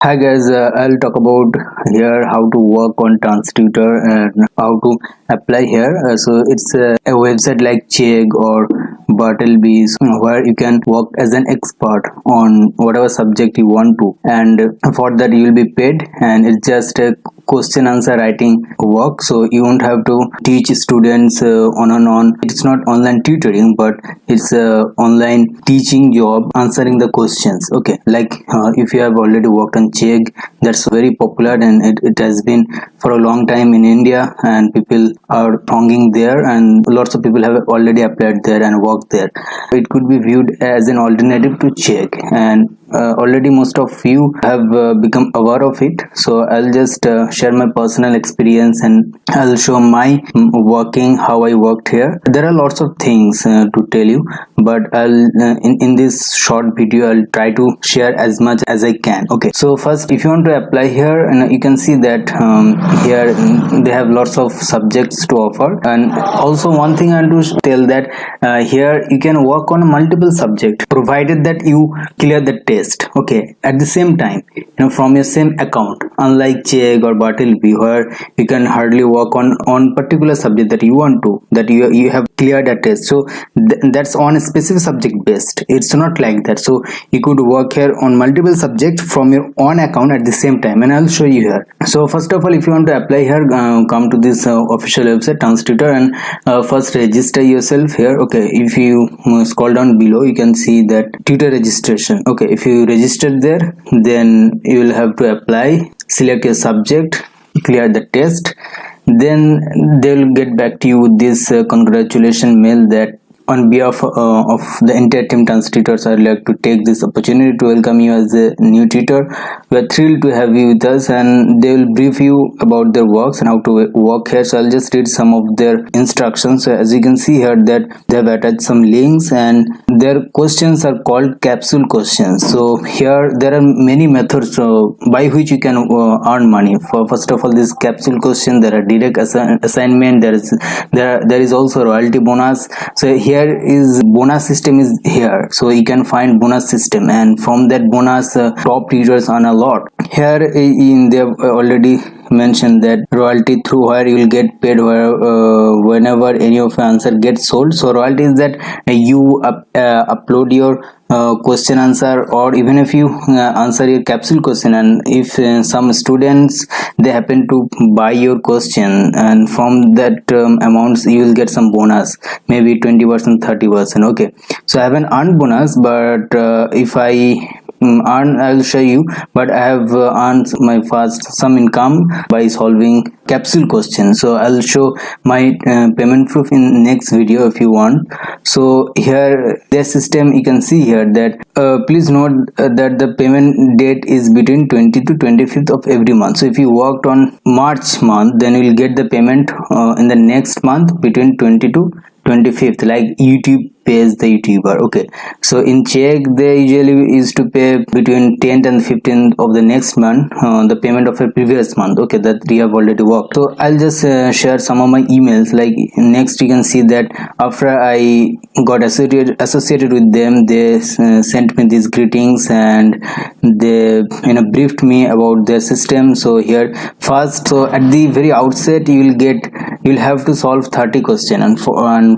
Hi guys, I'll talk about here how to work on TransTutor and how to apply here. So it's a website like Chegg or Bartleby's where you can work as an expert on whatever subject you want to, and for that you will be paid, and it's just a question answer writing work, so you won't have to teach students on and on. It's not online tutoring, but it's a online teaching job answering the questions. Okay, like if you have already worked on Chegg, that's very popular, and it has been for a long time in India, and people are thronging there, and lots of people have already applied there and worked there. It could be viewed as an alternative to Chegg, and already most of you have become aware of it. So I'll just share my personal experience, and I'll show my working, how I worked here. There are lots of things to tell you, but I'll in this short video I'll try to share as much as I can. Okay, so first, if you want to apply here, and you can see that here they have lots of subjects to offer. And also one thing I want to tell that here you can work on multiple subject provided that you clear the test. Okay, at the same time, from your same account, unlike Chegg or Bartleby where you can hardly work on particular subject that you want to, that you have cleared a test. So that's on a specific subject based. It's not like that. So you could work here on multiple subjects from your own account at the same time, and I'll show you here. So first of all, if you want to apply here, come to this official website TransTutor, and first register yourself here. Okay, if you scroll down below, you can see that tutor registration. Okay, if you registered there, then you will have to apply, select your subject, clear the test, then they will get back to you with this congratulation mail that on behalf of the entire team TransTutors, I'd like to take this opportunity to welcome you as a new tutor. We are thrilled to have you with us, and they will brief you about their works and how to work here. So I'll just read some of their instructions. So as you can see here that they have attached some links, and their questions are called capsule questions. So here there are many methods by which you can earn money. For first of all, this capsule question, there are direct assignment, there is also royalty bonus. So here is bonus system is here, so you can find bonus system, and from that bonus top users earn a lot. Here they have already mentioned that royalty through where you will get paid whenever any of your answer gets sold. So royalty is that you upload your question answer, or even if you answer your capsule question, and if some students they happen to buy your question, and from that amounts you will get some bonus, maybe 20%, 30%. Okay, so I haven't earned bonus, but if I earn, I'll show you. But I have earned my first some income by solving capsule questions. So I'll show my payment proof in next video if you want. So here their system, you can see here that please note that the payment date is between 20 to 25th of every month. So if you worked on March month, then you will get the payment in the next month between 20 to 25th, like YouTube pays the YouTuber. Okay, so in Chegg they usually used to pay between 10th and 15th of the next month the payment of a previous month. Okay, that we have already worked. So I'll just share some of my emails. Like next, you can see that after I got associated with them, they sent me these greetings, and they briefed me about their system. So here first, so at the very outset you'll have to solve 30 question, and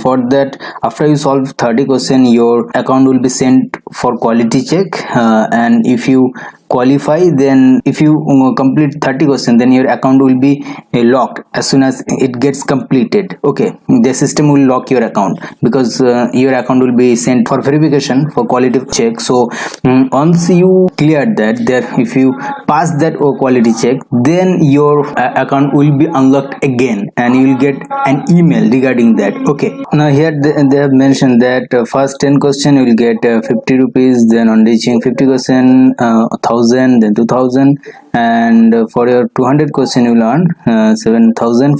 for that, after you solve 30 question, your account will be sent for quality check, and if you qualify, then if you complete 30 question, then your account will be locked as soon as it gets completed. Okay, the system will lock your account because your account will be sent for verification for quality check. So once you clear that, there if you pass that quality check, then your account will be unlocked again, and you will get an email regarding that. Okay, now here they have mentioned that first 10 question you will get 50 rupees, then on reaching 50 question 1000, then 2000, and for your 200 question you will earn 7000,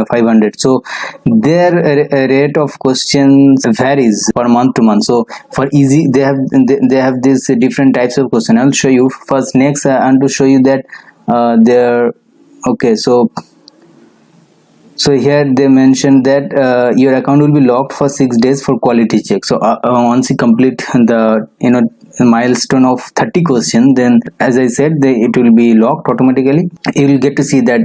500. So their rate of questions varies per month to month. So for easy, they have these different types of question. I'll show you first. Next I want to show you that their okay, so here they mentioned that your account will be locked for 6 days for quality check. So once you complete the milestone of 30 question, then as I said, it will be locked automatically. You will get to see that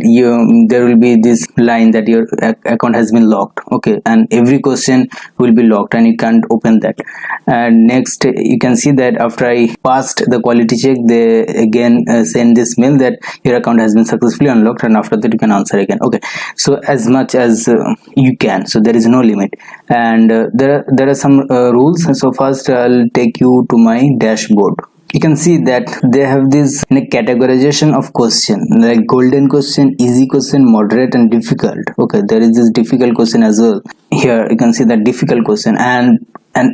there will be this line that your account has been locked. Okay, and every question will be locked and you can't open that. And next you can see that after I passed the quality check, they again send this mail that your account has been successfully unlocked, and after that you can answer again. Okay, so as much as you can, so there is no limit. And there are some rules. So first I'll take you to my dashboard. You can see that they have this categorization of question, like golden question, easy question, moderate, and difficult. Okay, there is this difficult question as well. Here you can see that difficult question, and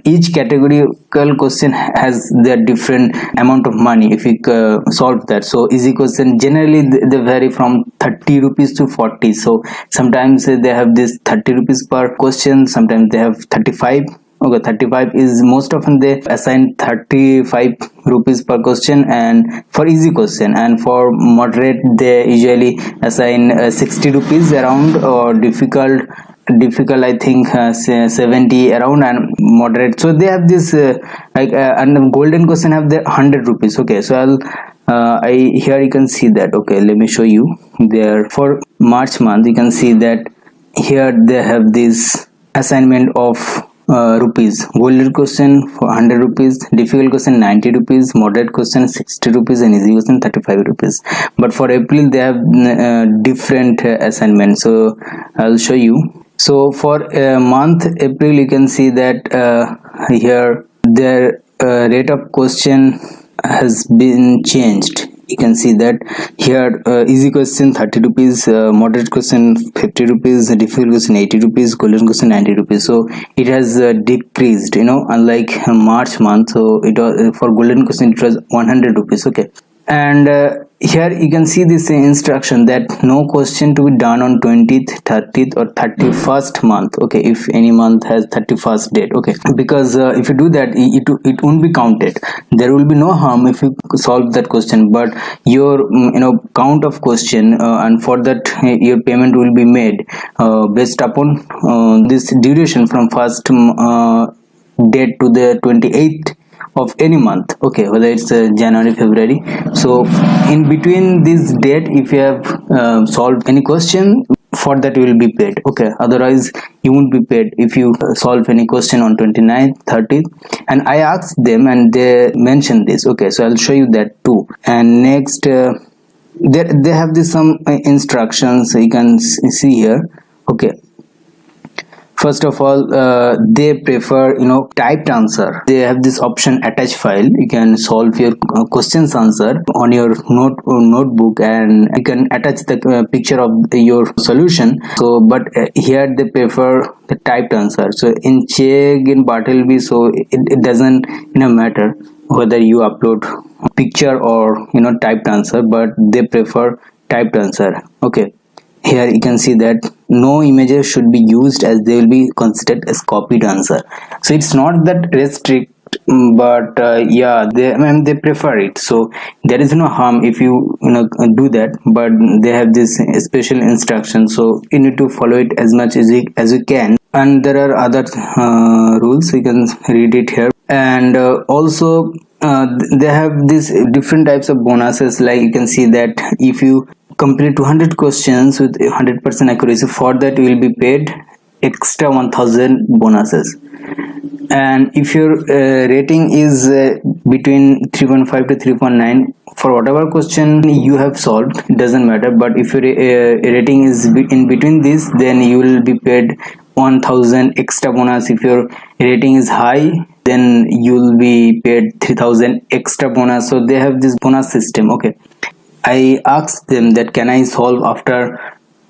each categorical question has their different amount of money if we solve that. So easy question generally they vary from 30 rupees to 40. So sometimes they have this 30 rupees per question, sometimes they have 35. Okay, 35 is most often they assign 35 rupees per question and for easy question, and for moderate they usually assign 60 rupees around, or difficult I think 70 around, and moderate. So they have this and the golden question have the 100 rupees. Okay, so here you can see that. Okay, let me show you there. For March month you can see that here they have this assignment of rupees. Golden question for 100 rupees, difficult question 90 rupees, moderate question 60 rupees, and easy question 35 rupees. But for April they have different assignments, so I'll show you. So for month April you can see that here their rate of question has been changed. You can see that here easy question 30 rupees, moderate question 50 rupees, difficult question 80 rupees, golden question 90 rupees. So it has decreased, unlike March month. So it was for golden question it was 100 rupees. Okay, and here you can see this instruction that no question to be done on 20th, 30th, or 31st month. Okay, if any month has 31st date. Okay, because if you do that, it won't be counted. There will be no harm if you solve that question, but your count of question and for that your payment will be made based upon this duration from first date to the 28th of any month. Okay, whether it's January, February. So in between this date, if you have solved any question, for that you will be paid. Okay, otherwise you won't be paid if you solve any question on 29th, 30th. And I asked them and they mentioned this. Okay, so I'll show you that too. And next they have this some instructions you can see here. Okay, first of all they prefer typed answer. They have this option attach file. You can solve your questions answer on your notebook, and you can attach the picture of your solution. So but here they prefer the typed answer. So in Chegg, in Bartleby, so it doesn't matter whether you upload picture or typed answer, but they prefer typed answer. Okay, here you can see that no images should be used as they will be considered as copied answer. So it's not that restrict, but yeah, they prefer it. So there is no harm if you do that, but they have this special instruction, so you need to follow it as much as you can. And there are other rules, you can read it here. And also they have these different types of bonuses. Like you can see that if you complete 200 questions with 100% accuracy, for that you will be paid extra 1000 bonuses. And if your rating is between 3.5 to 3.9 for whatever question you have solved, it doesn't matter. But if your rating is in between this, then you will be paid 1000 extra bonus. If your rating is high, then you will be paid 3000 extra bonus. So they have this bonus system. Okay, I asked them that can I solve after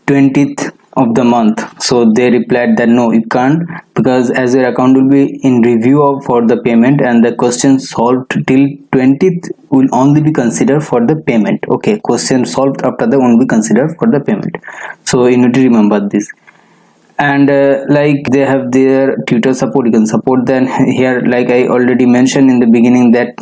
20th of the month. So they replied that no, you can't, because as your account will be in review for the payment, and the question solved till 20th will only be considered for the payment. Okay, question solved after that won't be considered for the payment. So you need to remember this. And like they have their tutor support, you can support them here. Like I already mentioned in the beginning that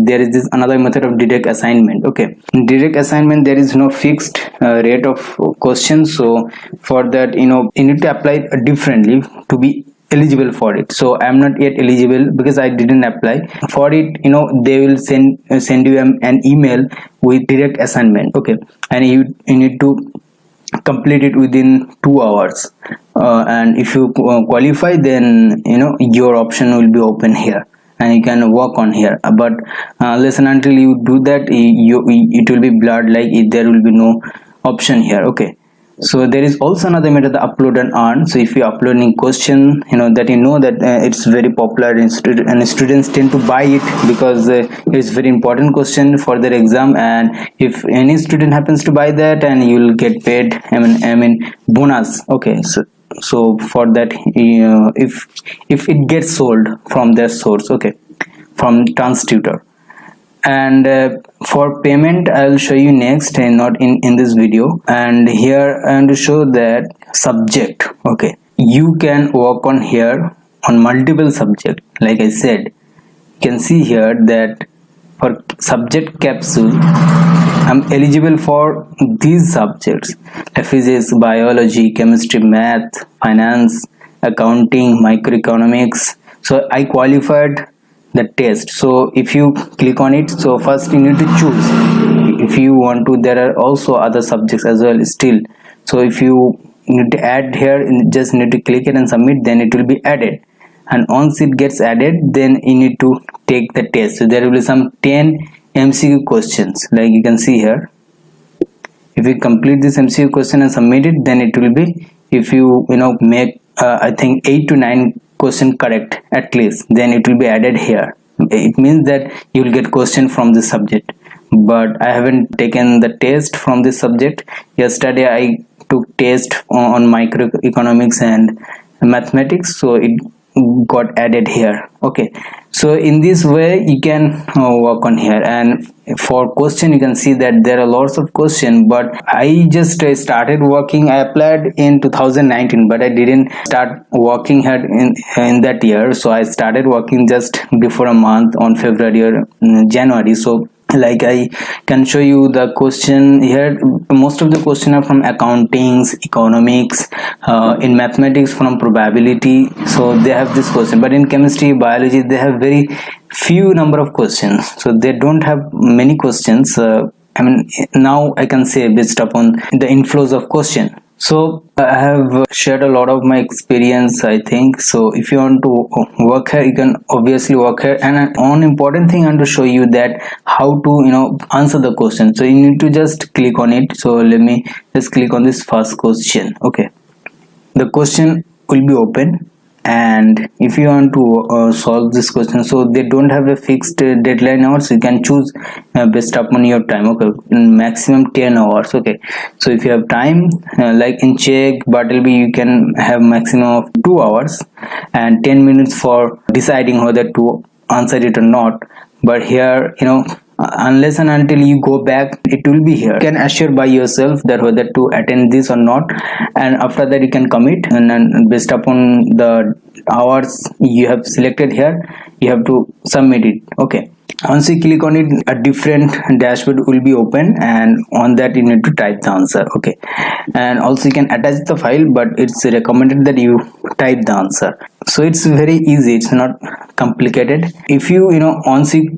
there is this another method of direct assignment. Okay, in direct assignment there is no fixed rate of questions. So for that you need to apply differently to be eligible for it. So I'm not yet eligible because I didn't apply for it. They will send you an email with direct assignment, okay, and you need to complete it within 2 hours, and if you qualify, then your option will be open here and you can work on here. But unless and until you do that, it will be blurred, like there will be no option here, okay. So there is also another method, the upload and earn. So if you upload any question, that it's very popular, and students tend to buy it because it's very important question for their exam, and if any student happens to buy that, and you will get paid, I mean bonus, okay. So for that, if it gets sold from their source, okay, from TransTutor. And for payment, I'll show you next, and not in this video. And here I want to show that subject, okay, you can work on here on multiple subject. Like I said, you can see here that for subject capsule, I'm eligible for these subjects, like physics, biology, chemistry, math, finance, accounting, microeconomics. So I qualified the test. So if you click on it, so first you need to choose if you want to. There are also other subjects as well still. So if you need to add here, you just need to click it and submit, then it will be added. And once it gets added, then you need to take the test. So there will be some 10 MCQ questions, like you can see here. If you complete this MCQ question and submit it, then it will be, if you make I think 8 to 9 question correct at least, then it will be added here. It means that you will get question from this subject. But I haven't taken the test from this subject. Yesterday I took test on microeconomics and mathematics, so it got added here, okay. So in this way you can work on here. And for question, you can see that there are lots of questions, but I just started working. I applied in 2019, but I didn't start working here in that year. So I started working just before a month, on February or January. So like I can show you the question here. Most of the question are from accountings, economics, in mathematics from probability. So they have this question, but in chemistry, biology, they have very few number of questions. So they don't have many questions. I mean, now I can say based upon the inflows of question. So I have shared a lot of my experience, I think. So if you want to work here, you can obviously work here. And one important thing I want to show you, that how to answer the question. So you need to just click on it. So let me just click on this first question, okay. The question will be open, and if you want to solve this question, so they don't have a fixed deadline hours. You can choose based upon your time, okay, in maximum 10 hours, okay. So if you have time, like in Chegg, Bartleby, you can have maximum of 2 hours and 10 minutes for deciding whether to answer it or not. But here, unless and until you go back, it will be here. You can assure by yourself that whether to attend this or not, and after that you can commit, and then based upon the hours you have selected here, you have to submit it, okay. Once you click on it, a different dashboard will be open, and on that you need to type the answer, okay. And also you can attach the file, but it's recommended that you type the answer. So it's very easy, it's not complicated. If you once you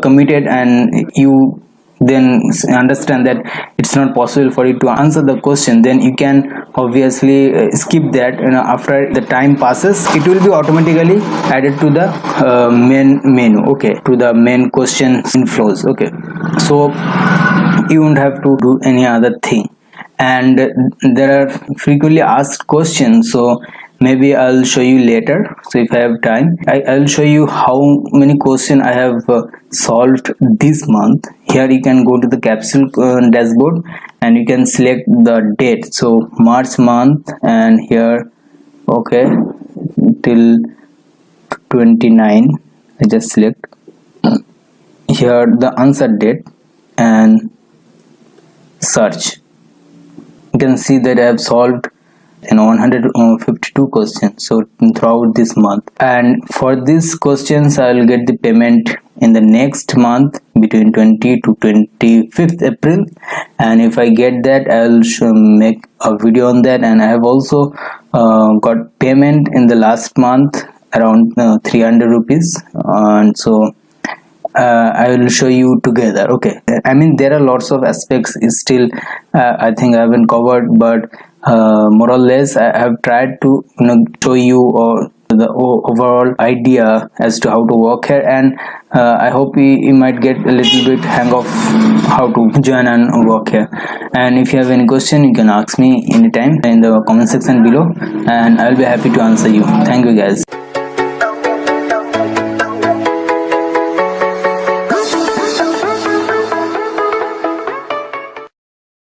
committed and you then understand that it's not possible for you to answer the question, then you can obviously skip that. After the time passes, it will be automatically added to the main menu, okay, to the main question inflows, okay. So you won't have to do any other thing. And there are frequently asked questions, so maybe I'll show you later. So if I have time, I'll show you how many questions I have solved this month. Here you can go to the capsule dashboard, and you can select the date. So March month, and here, okay, till 29, I just select here the answer date and search. You can see that I have solved 152 questions so throughout this month. And for these questions, I will get the payment in the next month between 20 to 25th April. And if I get that, I will make a video on that. And I have also got payment in the last month around 300 rupees, and so I will show you together. Okay, I mean there are lots of aspects is still I think I haven't covered, but more or less I have tried to show you or the overall idea as to how to work here, and I hope you might get a little bit hang of how to join and work here. And if you have any question, you can ask me anytime in the comment section below, and I'll be happy to answer you. Thank you guys.